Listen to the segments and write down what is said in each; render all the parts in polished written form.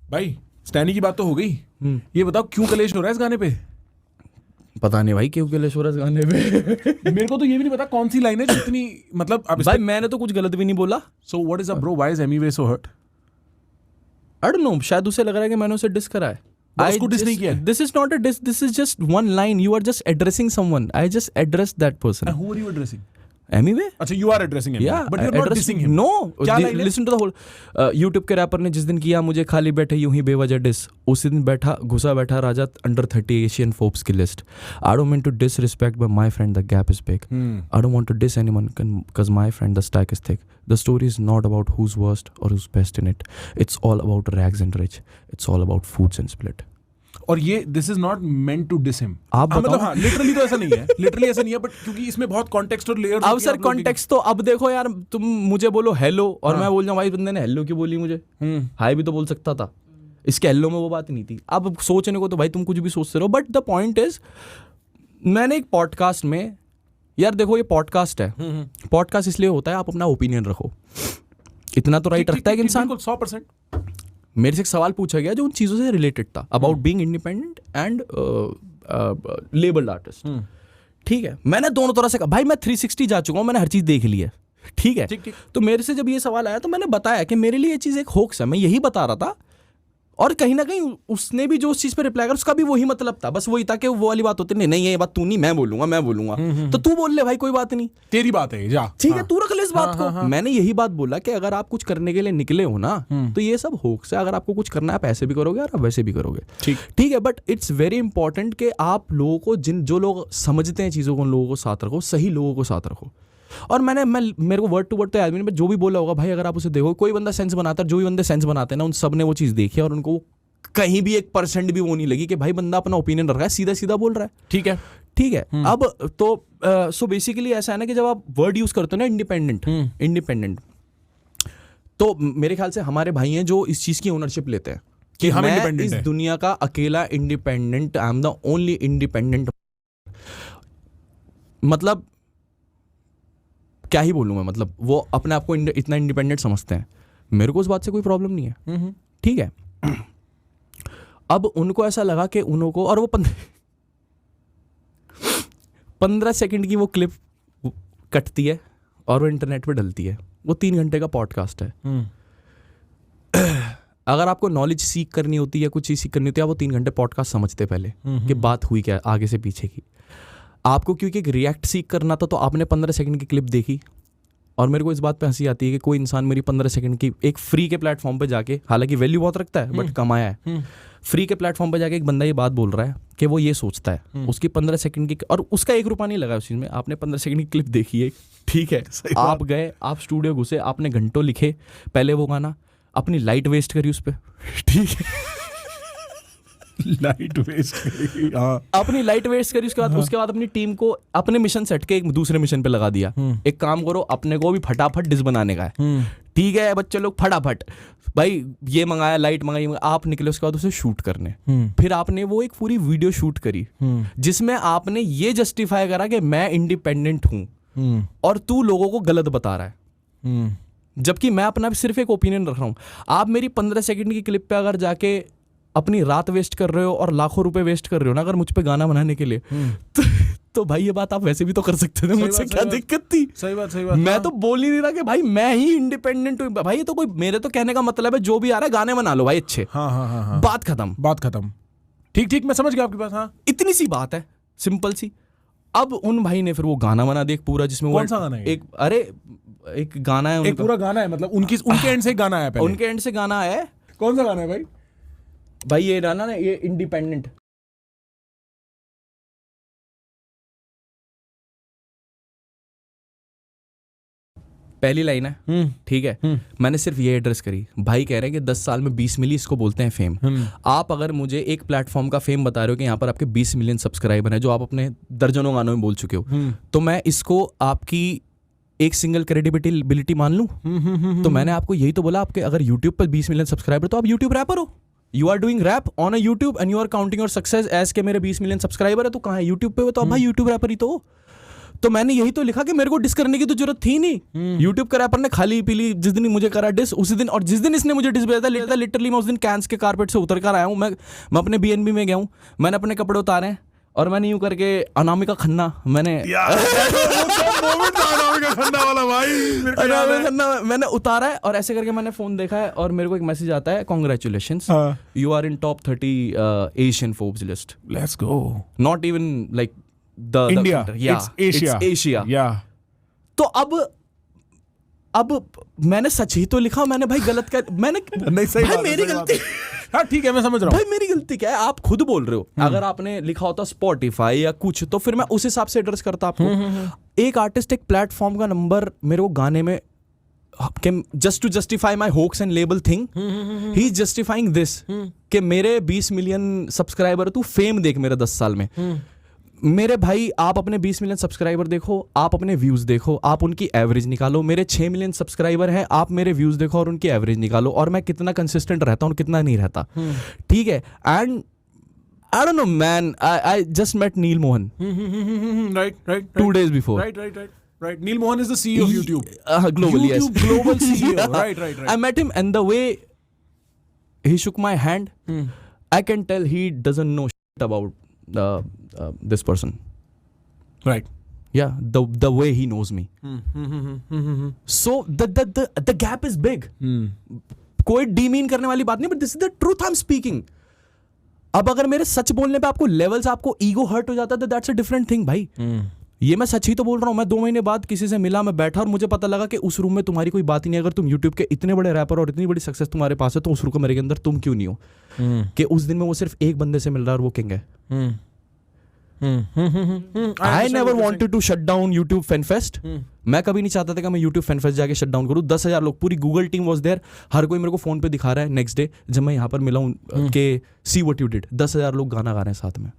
भाई स्टैनी की बात तो हो गई, ये बताओ क्यों कलेश हो रहा है इस गाने पे? पता नहीं भाई क्यों कलेश हो रहा है इस गाने पे। मेरे को तो ये भी नहीं पता कौन सी लाइन है जो इतनी मतलब अब भाई मैंने तो कुछ गलत भी नहीं बोला। So what is a bro, why is Emiway so hurt? I don't know, शायद उसे लग रहा है कि मैंने उसे डिस करा है। उसको डिस नहीं किया। This is not a diss, this is just one line, you are just addressing someone, I just address that person. Who are you addressing? Emiway. अच्छा you are addressing him, but you are not dissing him. No, क्या line है? Listen to the whole. YouTube के rapper ने जिस दिन किया मुझे खाली बैठे यूं ही बेवजह डिस, उसी दिन घुसा बैठा राजा अंडर 30 एशियन फोर्ब्स की list. I don't mean to disrespect but my friend the gap is big. I don't want to dis anyone cuz my friend the stack is thick. The story is not about who's worst or who's best in it. It's all about rags and rich. It's all about foods and split. और ये this is not meant to dis him. आप बताओ। मतलब हाँ literally तो ऐसा नहीं है, लिटरली ऐसा नहीं है, बट क्योंकि इसमें बहुत कॉन्टेक्स्ट और लेयर्स। अब सर कॉन्टेक्स्ट तो अब देखो यार, तुम मुझे बोलो हेलो और मैं बोल जाऊं भाई बंदे ने हेलो क्यों बोली मुझे, हाय भी तो बोल सकता था। इसके हेलो में वो बात नहीं थी। अब सोचने को तो भाई तुम कुछ भी सोचते रहो, बट द पॉइंट इज मैंने एक पॉडकास्ट में, यार देखो ये पॉडकास्ट है, पॉडकास्ट इसलिए होता है आप अपना ओपिनियन रखो, इतना तो राइट रखता है कि इंसान। 100%। मेरे से एक सवाल पूछा गया जो उन चीज़ों से रिलेटेड था, about being independent and labelled artist. ठीक है, मैंने दोनों तरह से कहा भाई मैं 360 जा चुका हूँ, मैंने हर चीज़ देख ली है। ठीक है, तो मेरे से जब ये सवाल आया तो मैंने बताया कि मेरे लिए ये चीज़ एक होक्स है, मैं यही बता रहा था। और कहीं ना कहीं उसने भी जो उस चीज़ पे रिप्लाई कर उसका भी वही मतलब था, बस वही था कि वो वाली बात होती नहीं ये बात तू नहीं, मैं बोलूंगा तो तू बोल ले भाई, कोई बात नहीं, तेरी बात है जा, ठीक है तू रख ले इस बात को। मैंने यही बात बोला कि अगर आप कुछ करने के लिए निकले हो ना तो ये सब होक्स है, अगर आपको कुछ करना है आप ऐसे भी करोगे और आप वैसे भी करोगे, ठीक है। बट इट्स वेरी इंपॉर्टेंट कि आप लोगों को जो लोग समझते हैं चीज़ों को उन लोगों को साथ रखो, सही लोगों को साथ रखो। और मेरे को वर्ड टू वर्ड तो याद नहीं, जो भी बोला होगा भाई, अगर आप उसे देखो कोई बंदा सेंस बनाता है, जो भी बंदे सेंस बनाते हैं ना उन सब ने वो चीज़ देखी है और उनको कहीं भी 1% भी वो नहीं लगी कि भाई बंदा अपना ओपिनियन रख रहा है, सीधा सीधा बोल रहा है। ठीक है। अब तो सो बेसिकली ऐसा है ना कि जब आप वर्ड यूज करते हो ना इंडिपेंडेंट, तो मेरे ख्याल से हमारे भाई हैं जो इस चीज की ओनरशिप लेते हैं कि हम मैं इंडिपेंडेंट इस दुनिया का अकेला independent, I am the only independent. मतलब क्या ही बोलूं मैं, मतलब वो अपने आप को इतना इंडिपेंडेंट समझते हैं। मेरे को उस बात से कोई प्रॉब्लम नहीं है, ठीक है। अब उनको ऐसा लगा कि उनको, और वो 15 सेकंड की वो क्लिप कटती है और वो इंटरनेट पे डलती है। वो 3 घंटे का पॉडकास्ट है। अगर आपको नॉलेज सीख करनी होती है, कुछ चीज़ सीख करनी होती है, आप वो 3 घंटे पॉडकास्ट समझते पहले कि बात हुई क्या आगे से पीछे की। आपको क्योंकि एक रिएक्ट सीख करना था तो आपने 15 सेकंड की क्लिप देखी। और मेरे को इस बात पे हंसी आती है कि कोई इंसान मेरी 15 सेकंड की एक फ्री के प्लेटफॉर्म पे जाके, हालांकि वैल्यू बहुत रखता है बट कमाया है, फ्री के प्लेटफॉर्म पे जाके एक बंदा ये बात बोल रहा है कि वो ये सोचता है, उसकी 15 सेकंड की, और उसका 1 रुपया नहीं लगा उस चीज़ में। आपने 15 सेकंड की क्लिप देखी है, ठीक है, आप गए, आप स्टूडियो घुसे, आपने घंटों लिखे पहले वो गाना, अपनी लाइट वेस्ट करी उस पर, ठीक है लाइट वेस्ट करी, अपनी लाइट वेस्ट करी। उसके बाद अपनी टीम को अपने मिशन सेट के एक दूसरे मिशन पे लगा दिया। एक काम करो, अपने को भी फटाफट डिस बनाने का है, ठीक है बच्चे लोग, फटाफट भाई ये मंगाया, लाइट मंगाई, आप निकले उसके बाद उसे शूट करने। फिर आपने वो एक पूरी वीडियो शूट करी जिसमें आपने ये जस्टिफाई करा कि मैं इंडिपेंडेंट हूं और तू लोगों को गलत बता रहा है, जबकि मैं अपना सिर्फ एक ओपिनियन रख रहा हूं। आप मेरी 15 सेकंड की क्लिप पे अगर जाके अपनी रात वेस्ट कर रहे हो और लाखों रुपए वेस्ट कर रहे हो ना अगर मुझ पे गाना बनाने के लिए, तो भाई ये बात आप वैसे भी तो कर सकते थे, मुझसे क्या दिक्कत थी? सही बात मैं तो बोल ही नहीं रहा कि भाई मैं ही इंडिपेंडेंट हूँ भाई। ये तो कोई, मेरे तो कहने का मतलब है जो भी आ रहा है गाने बना लो भाई अच्छे। हाँ। बात खत्म। ठीक, मैं समझ गया आपकी बात। हाँ, इतनी सी बात है, सिंपल सी। अब उन भाई ने फिर वो गाना बना दिया पूरा, जिसमें कौन सा गाना है? एक गाना है, एक पूरा गाना है, मतलब उनके एंड से गाना है, उनके एंड से गाना है। कौन सा गाना है भाई ये गाना ना, ये इंडिपेंडेंट, पहली लाइन है, ठीक है। मैंने सिर्फ ये एड्रेस करी, भाई कह रहे हैं कि 10 साल में 20 मिलियन, इसको बोलते हैं फेम। आप अगर मुझे एक प्लेटफॉर्म का फेम बता रहे हो कि यहाँ पर आपके 20 मिलियन सब्सक्राइबर हैं, जो आप अपने दर्जनों गानों में बोल चुके हो, तो मैं इसको आपकी एक सिंगल क्रेडिबिलिटी मान लूं? तो मैंने आपको यही तो बोला, आपके अगर यूट्यूब पर 20 मिलियन सब्सक्राइबर तो आप यूट्यूब रैपर हो। You are doing rap on a YouTube and you are counting your success as के मेरे 20 मिलियन सब्सक्राइबर है। तो कहाँ है? यूट्यूब पे हो, तो अब भाई यूट्यूब रैपर ही तो हो। तो मैंने यही तो लिखा कि मेरे को डिस करने की तो जरूरत थी नहीं। यूट्यूब का रैपर ने खाली पीली जिस दिन मुझे करा डिस उसी दिन, और जिस दिन इसने मुझे डिस भेजा था लिटरली मैं उस दिन कैंस के कारपेट से उतर कर आया हूँ। मैं अपने BNB में गया हूँ, मैंने अपने कपड़े उतारे और मैंने यूं करके अनामिका खन्ना मैंने उतारा है और ऐसे करके मैंने फोन देखा है और मेरे को एक मैसेज आता है, congratulations, you are in top 30 Asian Forbes list. Let's go. Not even like the India, it's Asia. या तो अब मैंने सच ही तो लिखा, मैंने भाई गलत कर, मैंने नहीं, सही भाई बात है, मेरी सही बात गलती। हाँ ठीक है, मैं समझ रहा हूँ। भाई मेरी गलती क्या है? आप खुद बोल रहे हो। अगर आपने लिखा होता स्पॉटिफाई या कुछ तो फिर मैं उस हिसाब से एड्रेस करता आपको। एक आर्टिस्ट एक प्लेटफॉर्म का नंबर मेरे को गाने में just to justify my hoax and label thing, he is justifying this कि मेरे 20 मिलियन सब्सक्राइबर, तू फेम देख मेरे 10 साल में। मेरे भाई आप अपने 20 मिलियन सब्सक्राइबर देखो, आप अपने व्यूज देखो, आप उनकी एवरेज निकालो। मेरे 6 मिलियन सब्सक्राइबर हैं, आप मेरे व्यूज देखो और उनकी एवरेज निकालो, और मैं कितना कंसिस्टेंट रहता हूँ कितना नहीं रहता। ठीक है, and I don't know man, I just met Neal Mohan right 2 days before. Right. Neil Mohan is the CEO of YouTube. Globally, yes. YouTube global CEO. Yeah. Right. I met him and the way he shook my hand, I can tell he doesn't know shit about this person. Right. Yeah, the way he knows me. So the gap is big. कोई demean करने वाली बात नहीं, but this is the truth I'm speaking. अब अगर मेरे सच बोलने पे आपको लेवल्स, आपको ईगो हर्ट हो जाता है तो दैट्स अ डिफरेंट थिंग भाई। ये मैं सच ही तो बोल रहा हूँ। मैं 2 महीने बाद किसी से मिला, मैं बैठा और मुझे पता लगा कि उस रूम में तुम्हारी कोई बात ही नहीं। अगर तुम यूट्यूब के इतने बड़े रैपर और इतनी बड़ी सक्सेस तुम्हारे पास है तो उस रूम मेरे के अंदर तुम क्यों नहीं हो? कि उस दिन में वो सिर्फ एक बंदे से मिल रहा है और वो किंग है। I never wanted to shut down YouTube fanfest. मैं कभी नहीं चाहता था कि मैं यूट्यूब फैनफेस्ट जाके शट डाउन करूँ। 10,000 लोग, पूरी गूगल टीम वॉज देयर, हर कोई मेरे को फोन पे दिखा रहा है। नेक्स्ट डे जब मैं यहाँ पर मिला हूँ कि सी व्हाट यू डिड, 10,000 लोग गाना गा रहे हैं साथ में।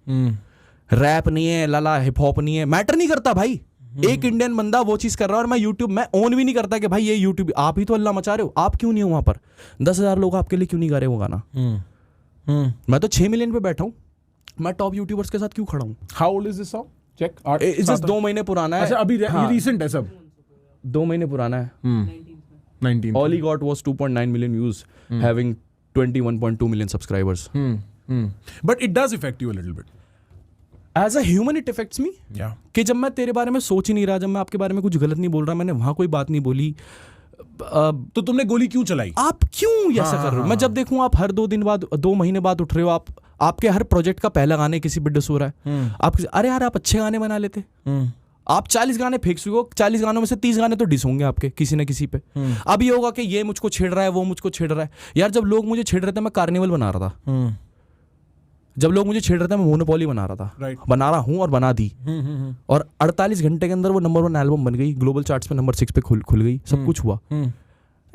रैप नहीं है, लाला हिप हॉप नहीं है, मैटर नहीं करता भाई। एक इंडियन बंदा वो चीज कर रहा है और मैं यूट्यूब में ओन भी नहीं करता कि भाई ये यूट्यूब आप ही तो अल्लाह मचा रहे हो। आप क्यों नहीं हो वहां पर? 10,000 लोग आपके लिए क्यों नहीं गा रहे वो गाना? मैं तो 6 मिलियन पे बैठा हूँ, मैं टॉप यूट्यूबर्स के साथ क्यों खड़ा हूँ? How old is this song? Check. It's just 2 महीने पुराना है। अच्छा, अभी recent है सब? 2 महीने पुराना है। 19. All he got was 2.9 million views, having 21.2 million subscribers. But it does affect you a little bit. As a human it affects me. Yeah. कि जब मैं तेरे बारे में सोच ही नहीं रहा, जब मैं आपके बारे में कुछ गलत नहीं बोल रहा, मैंने वहां कोई बात नहीं बोली, तो तुमने गोली क्यों चलाई? आप क्यों ऐसा कर रहे हो? मैं जब देखूं आप हर 2 दिन बाद, 2 महीने बाद उठ रहे हो, आपके हर प्रोजेक्ट का पहला गाने किसी पे डिस हो रहा है। आप अरे यार आप अच्छे गाने बना लेते। आप 40 गाने फेंक चुके हो, 40 गानों में से 30 गाने तो डिस होंगे आपके किसी न किसी पे। अब ये होगा कि ये मुझको छेड़ रहा है, वो मुझको छेड़ रहा है। यार जब लोग मुझे छेड़ रहे थे मैं कार्निवल बना रहा था। जब लोग मुझे छेड़ रहे थे मैं मोनोपोली बना रहा था। बना रहा हूँ और बना दी। और 48 घंटे के अंदर वो नंबर 1 एल्बम बन गई, ग्लोबल चार्ट्स पे नंबर 6 पे खुल गई, सब कुछ हुआ। And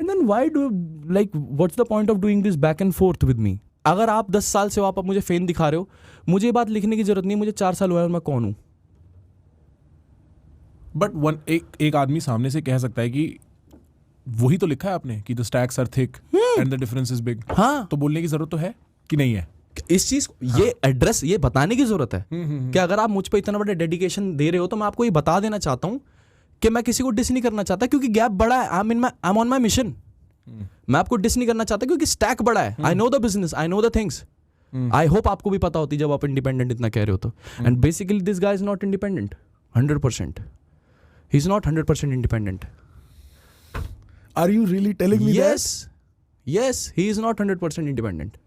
then why do like what's the point of doing this back and forth with me? अगर आप 10 साल से हो, आप मुझे फेम दिखा रहे हो, मुझे ये बात लिखने की जरूरत नहीं, मुझे 4 साल हुआ है और मैं कौन हूँ? बट एक आदमी सामने से कह सकता है कि वही तो लिखा है आपने कि the stacks are thick and the difference is big. हाँ, तो बोलने की जरूरत तो है कि नहीं है? इस चीज को ये एड्रेस, ये बताने की जरूरत है कि अगर आप मुझ पे इतना बड़ा डेडिकेशन दे रहे हो तो मैं आपको ये बता देना चाहता हूँ कि मैं किसी को डिस नहीं करना चाहता क्योंकि गैप बड़ा है। I am on my mission. मैं आपको डिस नहीं करना चाहता क्योंकि स्टैक बड़ा है। I know the business, I know the things. I hope आपको भी पता होती जब आप इंडिपेंडेंट इतना कह रहे हो तो। And basically this guy is not independent 100%. He is not 100% independent. Are you really telling me that? Yes, he is not 100% independent.